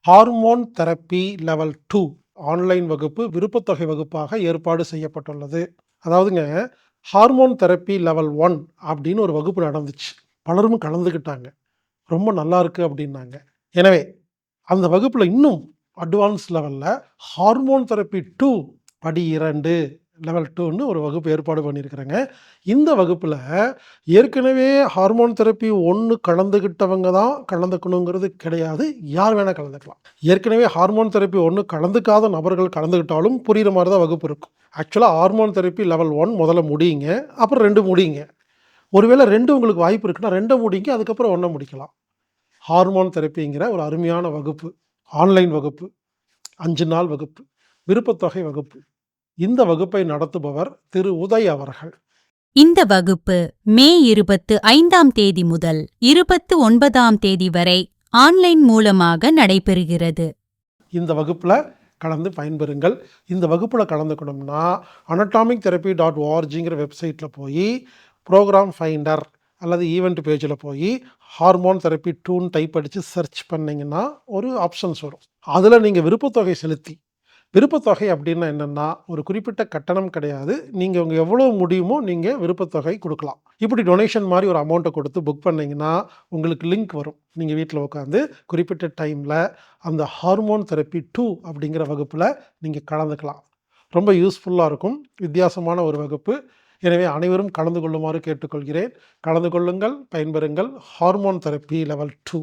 Hormone therapy level 2 online வகுப்பு விருப்பத்தொகை வகுப்பாக ஏற்பாடு செய்யப்பட்டுள்ளது. அதாவதுங்க, ஹார்மோன் தெரப்பி லெவல் 1 அப்படின்னு ஒரு வகுப்பு நடந்துச்சு. பலரும் கலந்துக்கிட்டாங்க. ரொம்ப நல்லா இருக்கு அப்படின்னாங்க. எனவே அந்த வகுப்புல இன்னும் அட்வான்ஸ் லெவல்ல ஹார்மோன் தெரப்பி 2 படி 2 லெவல் 2ன்னு ஒரு வகுப்பு ஏற்பாடு பண்ணியிருக்கிறேங்க. இந்த வகுப்புல ஏற்கனவே ஹார்மோன் தெரப்பி 1 கலந்துக்கிட்டவங்க தான் கலந்துக்கணுங்கிறது கிடையாது. யார் வேணா கலந்துக்கலாம். ஏற்கனவே ஹார்மோன் தெரப்பி 1 கலந்துக்காத நபர்கள் கலந்துக்கிட்டாலும் புரியிற மாரி தான் வகுப்பு இருக்கும். ஆக்சுவலா ஹார்மோன் தெரப்பி லெவல் 1 முதல்ல முடியுங்க. அப்புறம் 2 முடியுங்க. ஒருவேளை 2 உங்களுக்கு வாய்ப்பு இருக்குன்னா 2 முடிங்க. அதுக்கப்புறம் 1 முடிக்கலாம். ஹார்மோன் தெரப்பிங்கிற ஒரு அருமையான வகுப்பு. ஆன்லைன் வகுப்பு. 5 நாள் வகுப்பு. விருப்பத்தொகை வகுப்பு. இந்த வகுப்பை நடத்துபவர் திரு உதய் அவர்கள். இந்த வகுப்பு மே 25ஆம் தேதி முதல் 29ஆம் தேதி வரை ஆன்லைன் மூலமாக நடைபெறுகிறது. இந்த வகுப்புல கலந்து பயன்பெறுங்கள். இந்த வகுப்புல கலந்துக்கணும்னா anatomictherapy.orgங்கிற வெப்சைட்ல போய் ப்ரோகிராம் ஃபைண்டர் அல்லது ஈவென்ட் பேஜில் போய் ஹார்மோன் தெரப்பி 2ன்னு டைப் அடித்து சர்ச் பண்ணிங்கன்னா ஒரு ஆப்ஷன்ஸ் வரும். அதில் நீங்கள் விருப்பத்தொகை செலுத்தி, விருப்பத்தொகை அப்படின்னா என்னென்னா ஒரு குறிப்பிட்ட கட்டணம் கிடையாது. நீங்கள் உங்கள் எவ்வளோ முடியுமோ நீங்கள் விருப்பத்தொகை கொடுக்கலாம். இப்படி டொனேஷன் மாதிரி ஒரு அமௌண்ட்டை கொடுத்து புக் பண்ணிங்கன்னா உங்களுக்கு லிங்க் வரும். நீங்கள் வீட்டில் உட்காந்து குறிப்பிட்ட டைமில் அந்த ஹார்மோன் தெரப்பி 2 அப்படிங்கிற வகுப்பில் நீங்கள் கலந்துக்கலாம். ரொம்ப யூஸ்ஃபுல்லாக இருக்கும். வித்தியாசமான ஒரு வகுப்பு. எனவே அனைவரும் கலந்து கொள்ளுமாறு கேட்டுக்கொள்கிறேன். கலந்து கொள்ளுங்கள், பயன்பெறுங்கள். Hormone therapy level 2